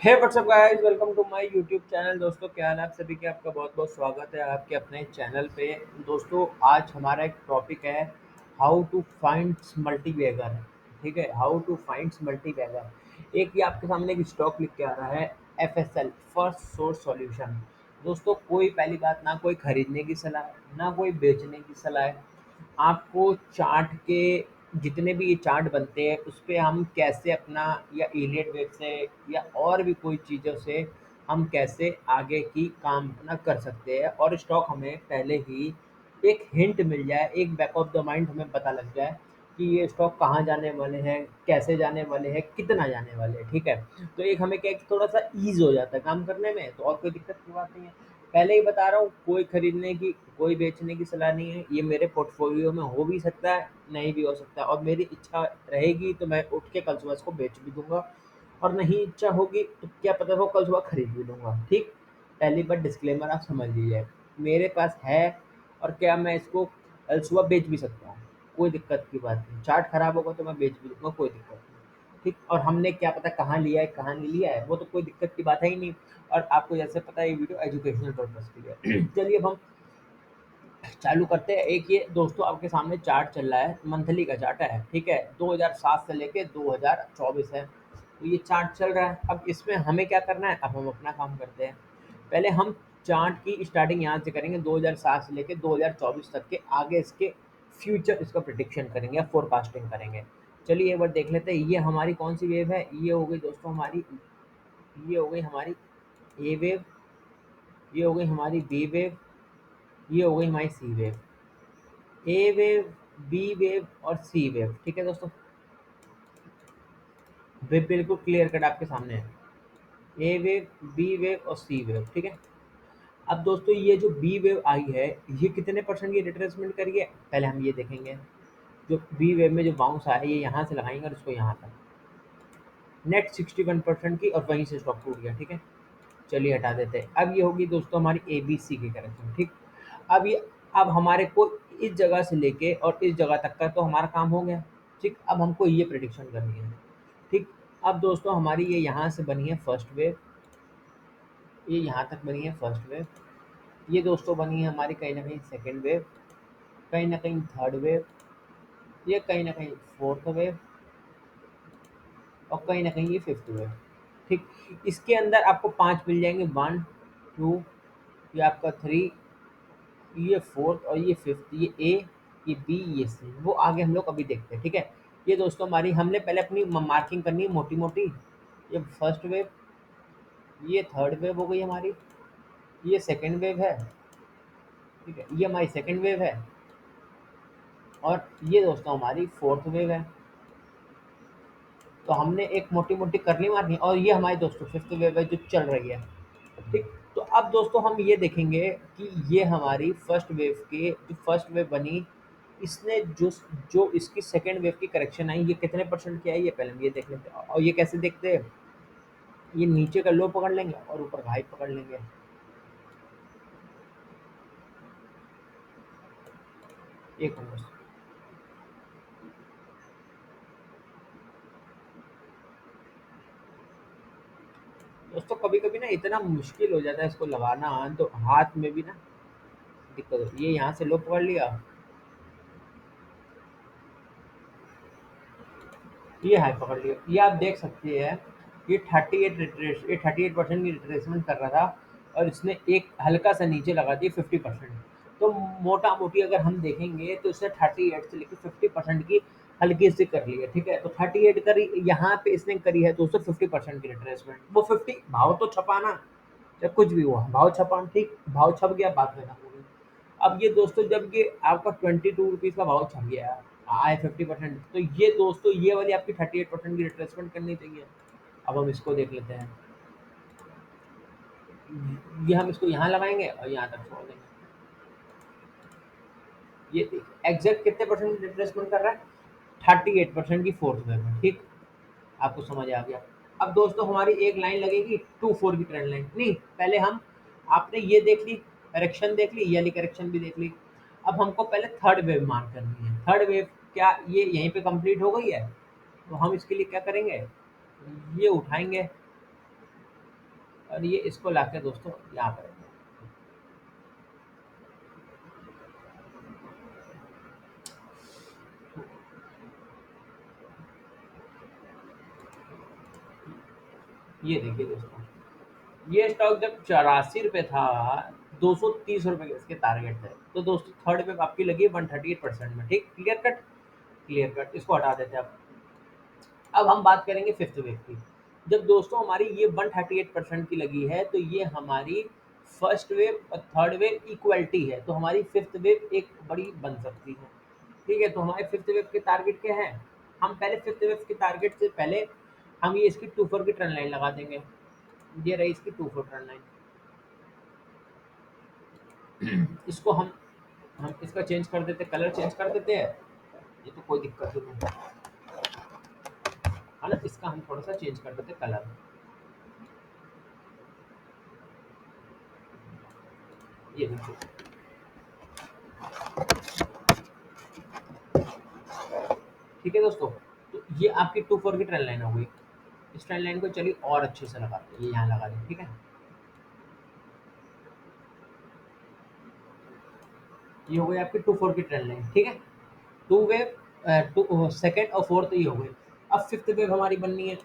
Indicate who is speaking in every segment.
Speaker 1: Hey what's up guys, welcome to my YouTube channel. दोस्तों, क्या हाल है आप सभी के? आपका बहुत बहुत स्वागत है आपके अपने चैनल पे। दोस्तों, आज हमारा एक टॉपिक है हाउ टू फाइंड मल्टीवेगर। ठीक है, हाउ टू फाइंड मल्टीवेगर। एक ये आपके सामने एक स्टॉक लिख के आ रहा है, FSL, फर्स्ट सोर्स सॉल्यूशन। दोस्तों, कोई पहली बात, ना कोई खरीदने की सलाह ना कोई बेचने की सलाह है। आपको चार्ट के जितने भी ये चार्ट बनते हैं उस पे हम कैसे अपना, या इलियट वेब से या और भी कोई चीज़ों से हम कैसे आगे की काम अपना कर सकते हैं, और स्टॉक हमें पहले ही एक हिंट मिल जाए, एक बैक ऑफ द माइंड हमें पता लग जाए कि ये स्टॉक कहाँ जाने वाले हैं, कैसे जाने वाले हैं, कितना जाने वाले हैं। ठीक है, तो एक हमें क्या है कि थोड़ा सा ईज हो जाता है काम करने में, तो और कोई दिक्कत की बात नहीं है। पहले ही बता रहा हूँ, कोई खरीदने की कोई बेचने की सलाह नहीं है। ये मेरे पोर्टफोलियो में हो भी सकता है, नहीं भी हो सकता है, और मेरी इच्छा रहेगी तो मैं उठ के कल सुबह इसको बेच भी दूंगा, और नहीं इच्छा होगी तो क्या पता वो कल सुबह खरीद भी लूंगा। ठीक, पहली बार डिस्क्लेमर आप समझ लीजिए, मेरे पास है, और क्या मैं इसको कल सुबह बेच भी सकता हूँ। कोई दिक्कत की बात नहीं, चार्ट खराब होगा तो मैं बेच भी दूंगा, कोई दिक्कत नहीं। ठीक, और हमने क्या पता कहाँ लिया है कहाँ नहीं लिया है, वो तो कोई दिक्कत की बात है ही नहीं। और आपको जैसे पता है, ये वीडियो एजुकेशनल पर्पज के लिए है। चलिए अब हम चालू करते हैं। एक ये दोस्तों आपके सामने चार्ट चल रहा है, मंथली का चार्ट है। ठीक है, 2007 से लेके 2024 है, तो ये चार्ट चल रहा है। अब इसमें हमें क्या करना है, अब हम अपना काम करते हैं। पहले हम चार्ट की स्टार्टिंग यहाँ से करेंगे, 2007 से लेके 2024 तक के आगे इसके फ्यूचर, इसका प्रिडिक्शन करेंगे या फोरकास्टिंग करेंगे। चलिए एक बार देख लेते हैं, ये हमारी कौन सी वेव है। ये हो गई दोस्तों हमारी, ये हो गई हमारी ए वेव, ये हो गई हमारी बी वेव, ये हो गई हमारी सी वेव। ए वेव, बी वेव और सी वेव। ठीक है दोस्तों, वेव बिल्कुल क्लियर कट आपके सामने है। ए वेव, बी वेव और सी वेव। ठीक है, अब दोस्तों ये जो बी वेव आई है, ये कितने परसेंट की रिट्रेसमेंट करी है, पहले हम ये देखेंगे। जो बी वेव में जो बाउंस आया है, ये यहाँ से लगाएंगे और इसको यहाँ तक, नेट 61% की, और वहीं से स्टॉक टूट गया। ठीक है, चलिए हटा देते हैं। अब ये होगी दोस्तों हमारी ए बी सी की करेक्शन। ठीक, अब ये, अब हमारे को इस जगह से लेके और इस जगह तक का तो हमारा काम हो गया। ठीक, अब हमको ये प्रिडिक्शन करनी है। ठीक, अब दोस्तों हमारी ये यहाँ से बनी है फर्स्ट वेव, ये यहाँ तक बनी है फर्स्ट वेव, ये दोस्तों बनी है हमारी कहीं ना कहीं सेकेंड वेव, कहीं ना कहीं थर्ड वेव, ये कहीं ना कहीं फोर्थ वेव, और कहीं ना कहीं ये फिफ्थ वेव। ठीक, इसके अंदर आपको पांच मिल जाएंगे, वन, टू, ये आपका थ्री, ये फोर्थ और ये फिफ्थ, ये ए, ये बी, ये सी। वो आगे हम लोग अभी देखते हैं। ठीक है, ये दोस्तों हमारी, हमने पहले अपनी मार्किंग करनी है मोटी मोटी। ये फर्स्ट वेव, ये थर्ड वेव हो गई हमारी, ये सेकंड वेव है। ठीक है, ये हमारी सेकंड वेव है, और ये दोस्तों हमारी फोर्थ वेव है। तो हमने एक मोटी मोटी कर ली मार्किंग, और ये हमारी दोस्तों फिफ्थ वेव है जो चल रही है। ठीक, तो अब दोस्तों हम ये देखेंगे कि ये हमारी फर्स्ट वेव के, जो फर्स्ट वेव बनी, इसने जो जो इसकी सेकेंड वेव की करेक्शन आई, ये कितने परसेंट की आई, ये पहले हम ये देख लेते हैं। और ये कैसे देखते हैं, ये नीचे का लो पकड़ लेंगे और ऊपर का हाई पकड़ लेंगे। एक मिनट बस। दोस्तों कभी कभी ना इतना मुश्किल हो जाता है इसको लगाना, तो हाथ में भी ना दिक्कत होती है। ये यहाँ से लो पकड़ लिया, ये हाई पकड़ लिया, ये आप देख सकते हैं। ये 38% की रिट्रेसमेंट कर रहा था, और इसने एक हल्का सा नीचे लगा दिया 50%। तो मोटा मोटी अगर हम देखेंगे तो इसने 38 से लेकर 50% की हल्की सी कर ली है। ठीक है, तो 38 करी, यहाँ पे इसने करी है दोस्तों 50% की रिट्रेसमेंट। वो 50 भाव तो छपाना, या कुछ भी हुआ भाव छपान। ठीक, भाव छप गया, बात में खत्म हो गई। अब ये दोस्तों जब ये आपका 22 रुपीज़ का भाव छप गया आए 50%, तो ये दोस्तों ये वाली आपकी 38% की रिट्रेसमेंट करनी चाहिए। अब हम इसको देख लेते हैं, ये हम इसको यहाँ लगाएंगे और यहाँ तक छोड़ देंगे। ये एग्जैक्ट कितने परसेंट की रिट्रेसमेंट कर रहा है, 38% की फोर्थ वेव में। ठीक, आपको समझ आ गया। अब दोस्तों हमारी एक लाइन लगेगी 2-4 की ट्रेंड लाइन। नहीं, पहले हम, आपने ये देख ली करेक्शन, देख ली ये वाली करेक्शन भी देख ली। अब हमको पहले थर्ड वेव मार्क करनी है। थर्ड वेव क्या ये यहीं पे कंप्लीट हो गई है, तो हम इसके लिए क्या करेंगे, ये उठाएंगे, और ये इसको लाके दोस्तों यहाँ पर ये देखिए दोस्तों, ये स्टॉक जब 84 रुपये था, 230 रुपये के इसके टारगेट थे, तो दोस्तों थर्ड वेव आपकी लगी 138% में। ठीक, क्लियर कट, क्लियर कट, इसको हटा देते हैं अब हम बात करेंगे फिफ्थ वेव की। जब दोस्तों हमारी ये 138% की लगी है, तो ये हमारी फर्स्ट वेव और थर्ड वेव इक्वलिटी है, तो हमारी फिफ्थ वेव एक बड़ी बन सकती है। ठीक है, तो हमारे फिफ्थ वेव के टारगेट क्या है, हम पहले फिफ्थ वेव के टारगेट से पहले हम ये इसकी 2 4 की ट्रेंड लाइन लगा देंगे। ये रही इसकी 2 4 ट्रेंड लाइन। इसको हम इसका चेंज कर देते, कलर चेंज कर देते हैं, ये तो कोई दिक्कत ही नहीं है ना। इसका हम थोड़ा सा चेंज कर देते कलर। ये देखो, ठीक है दोस्तों, तो ये आपकी 2 4 की ट्रेंड लाइन हो गई। इस ट्रेंड लाइन को चलिए और अच्छे से लगाते हैं, ये यहाँ लगा दें। ठीक है, ये हो गई आपकी 2 4 की ट्रेंड लाइन। ठीक है, टू वेव, टू सेकेंड और फोर्थ ये हो गई। अब फिफ्थ वेव हमारी बननी है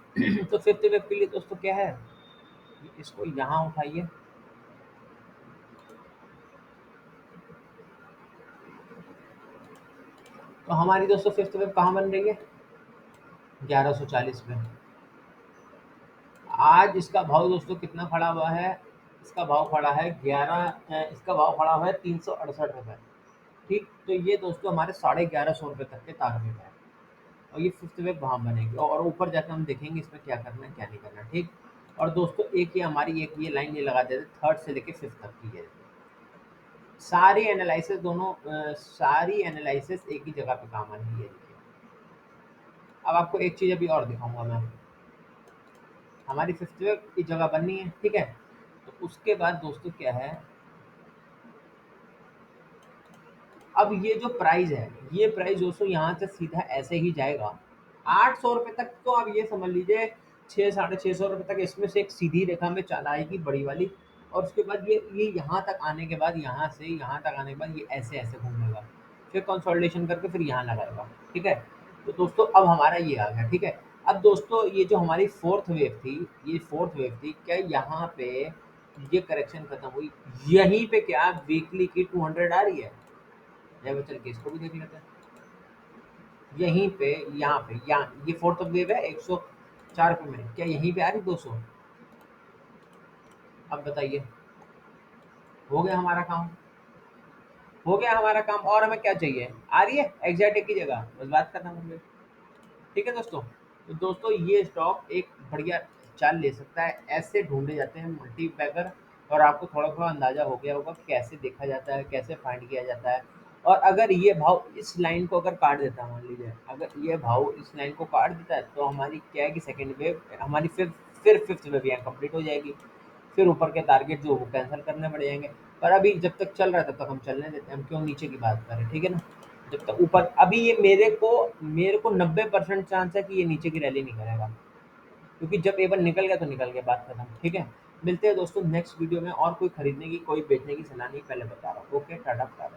Speaker 1: तो फिफ्थ वेव के लिए दोस्तों क्या है, इसको यहाँ उठाइए। तो हमारी दोस्तों फिफ्थ वेव कहाँ बन रही है, 1140 में। आज इसका भाव दोस्तों कितना खड़ा हुआ है, इसका भाव खड़ा है 11, इसका भाव खड़ा हुआ है 368 रुपये। ठीक, तो ये दोस्तों हमारे 1150 रुपये तक के टारगेट है, और ये फिफ्थ वेव वहाँ बनेगी, और ऊपर जाकर हम देखेंगे इसमें क्या करना है क्या नहीं करना। ठीक, और दोस्तों एक ये हमारी एक ये लाइन ये लगा देते थर्ड से लेके फिफ्थ तक की है। सारी एनालिसिस दोनों, सारी एनालिसिस एक ही जगह पे काम आनी है। देखिए, अब आपको एक चीज़ अभी और दिखाऊंगा मैं। हमारी फिफ्थ वेव की जगह बननी है, ठीक है, तो उसके बाद दोस्तों क्या है, अब ये जो प्राइस है, ये प्राइस दोस्तों यहाँ से सीधा ऐसे ही जाएगा 800 रुपये तक। तो आप ये समझ लीजिए 600 साढ़े 600 रुपये तक इसमें से एक सीधी रेखा में चल आएगी बड़ी वाली, और उसके बाद ये यहाँ तक आने के बाद, यहाँ से यहाँ तक आने के बाद ये ऐसे ऐसे घूमेगा, फिर कंसोलिडेशन करके फिर यहाँ लगाएगा। ठीक है, तो दोस्तों अब हमारा ये आ गया। ठीक है, अब दोस्तों ये जो हमारी फोर्थ वेव थी, ये फोर्थ वेव थी क्या, यहाँ पे ये करेक्शन खत्म हुई, यहीं पे क्या वीकली की 200 आ रही है। जब चल के इसको भी देख लेते हैं, यहीं पे यहाँ पे यहाँ ये फोर्थ वेव है 104 रुपये में, क्या यहीं पे आ रही 200। अब बताइए, हो गया हमारा काम, हो गया हमारा काम, और हमें क्या चाहिए, आ रही है एग्जैक्ट की जगह, बस बात खत्म हो गई। ठीक है दोस्तों, तो दोस्तों ये स्टॉक एक बढ़िया चाल ले सकता है, ऐसे ढूंढे जाते हैं मल्टी बैगर। और आपको थोड़ा थोड़ा अंदाजा हो गया होगा कि कैसे देखा जाता है, कैसे फाइंड किया जाता है। और अगर ये भाव इस लाइन को अगर काट देता है, मान लीजिए अगर ये भाव इस लाइन को काट देता है, तो हमारी क्या है कि सेकेंड वेव हमारी फिर फिफ्थ वेव यहाँ कंप्लीट हो जाएगी। फिर ऊपर के टारगेट जो वो कैंसिल करने पड़ जाएंगे। पर अभी जब तक चल रहा है तब तक हम चलने देते हैं, हम क्यों नीचे की बात करें। ठीक है ना, जब तक ऊपर, अभी ये मेरे को 90% चांस है कि ये नीचे की रैली नहीं करेगा, क्योंकि जब एवन निकल गया तो निकल गया, बात खत्म। ठीक है, मिलते हैं दोस्तों नेक्स्ट वीडियो में, और कोई खरीदने की कोई बेचने की सलाह नहीं, पहले बता रहा हूँ। Okay, tata bye.